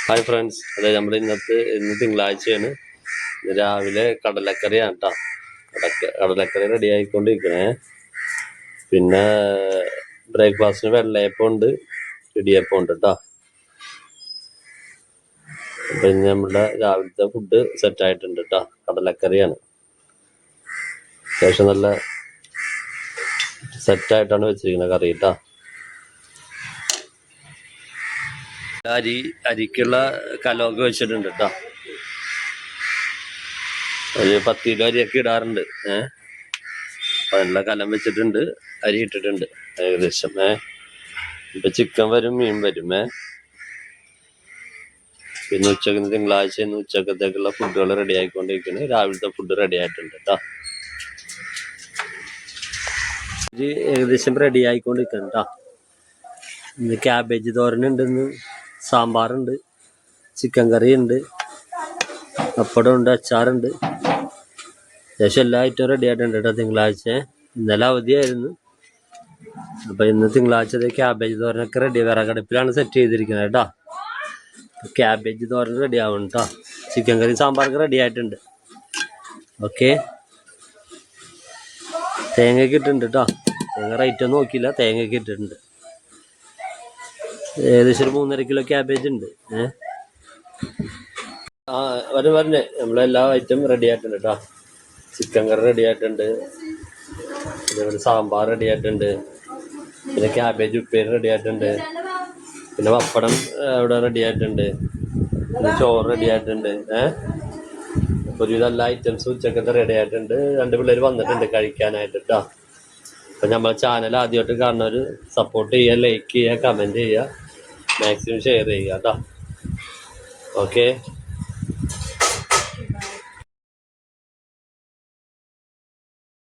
Hi friends, അതെ ഇന്ന് തിങ്കളാഴ്ചയാണ്. രാവിലെ കടലക്കറിയാണ് കേട്ടോ. കടലക്കറി റെഡി ആയിക്കൊണ്ടിരിക്കണേ. പിന്നെ ബ്രേക്ക്ഫാസ്റ്റിന് വെള്ളയപ്പം ഉണ്ട്, ഇടിയപ്പം ഉണ്ട് കേട്ടോ. അപ്പം ഇന്ന് നമ്മുടെ രാവിലത്തെ ഫുഡ് സെറ്റായിട്ടുണ്ട് കേട്ടോ. കടലക്കറിയാണ്. അത്യാവശ്യം നല്ല സെറ്റായിട്ടാണ് വെച്ചിരിക്കുന്നത് കറി കേട്ടോ. അരിക്കുള്ള കലമൊക്കെ വെച്ചിട്ടുണ്ട് കേട്ടോ. ഒരു 10 കിലോ അരിയൊക്കെ ഇടാറുണ്ട്. അപ്പം നല്ല കലം വെച്ചിട്ടുണ്ട്, അരി ഇട്ടിട്ടുണ്ട് ഏകദേശം. ഇപ്പം ചിക്കൻ വരും, മീൻ വരും. പിന്നെ തിങ്കളാഴ്ച ഉച്ചക്കത്തേക്കുള്ള ഫുഡുകൾ റെഡി ആയിക്കൊണ്ടിരിക്കുന്നത്. രാവിലത്തെ ഫുഡ് റെഡി ആയിട്ടുണ്ട് കേട്ടോ. ഇത് ഏകദേശം റെഡി ആയിക്കൊണ്ടിരിക്കണം കേട്ടോ. ഇന്ന് ക്യാബേജ് തോരനുണ്ട്, ഇന്ന് സാമ്പാറുണ്ട്, ചിക്കൻ കറി ഉണ്ട്, പപ്പടം ഉണ്ട്, അച്ചാറുണ്ട്. അത്യാവശ്യം എല്ലാ ഐറ്റവും റെഡി ആയിട്ടുണ്ട് കേട്ടോ. തിങ്കളാഴ്ച ഇന്നലെ അവധിയായിരുന്നു. അപ്പം ഇന്ന് തിങ്കളാഴ്ചത്തെ ക്യാബേജ് തോരനൊക്കെ റെഡി, വിറകടുപ്പിലാണ് സെറ്റ് ചെയ്തിരിക്കുന്നത് കേട്ടോ. ക്യാബേജ് തോരൻ റെഡി ആവണം കേട്ടോ. ചിക്കൻ കറി സാമ്പാറൊക്കെ റെഡി ആയിട്ടുണ്ട്. ഓക്കെ, തേങ്ങയൊക്കെ ഇട്ടിട്ടുണ്ട് കേട്ടോ. തേങ്ങ റേറ്റ് ഒന്നും നോക്കിയില്ല, തേങ്ങയൊക്കെ ഇട്ടിട്ടുണ്ട്. ഏകദേശം ഒരു 3.5 കിലോ ക്യാബേജ് ഉണ്ട്. പറഞ്ഞേ നമ്മളെല്ലാ ഐറ്റം റെഡി ആയിട്ടുണ്ട് കേട്ടോ. ചിക്കൻ കറി റെഡി ആയിട്ടുണ്ട്, പിന്നെ സാമ്പാർ റെഡി ആയിട്ടുണ്ട്, പിന്നെ ക്യാബേജ് ഉപ്പേരി റെഡി ആയിട്ടുണ്ട്, പിന്നെ പപ്പടം ഇവിടെ റെഡി ആയിട്ടുണ്ട്, പിന്നെ ചോറ് റെഡി ആയിട്ടുണ്ട്. ഒരുവിധം എല്ലാ ഐറ്റംസും ഉച്ചക്കത്തെ റെഡി ആയിട്ടുണ്ട്. 2 പിള്ളേർ വന്നിട്ടുണ്ട് കഴിക്കാനായിട്ട് കേട്ടോ. അപ്പം നമ്മളെ ചാനൽ ആദ്യമായിട്ട് കാണുന്നവർ സപ്പോർട്ട് ചെയ്യുക, ലൈക്ക് ചെയ്യുക, കമൻറ്റ് ചെയ്യുക, മാക്സിമം ഷെയർ ചെയ്യുക കേട്ടോ. ഓക്കെ.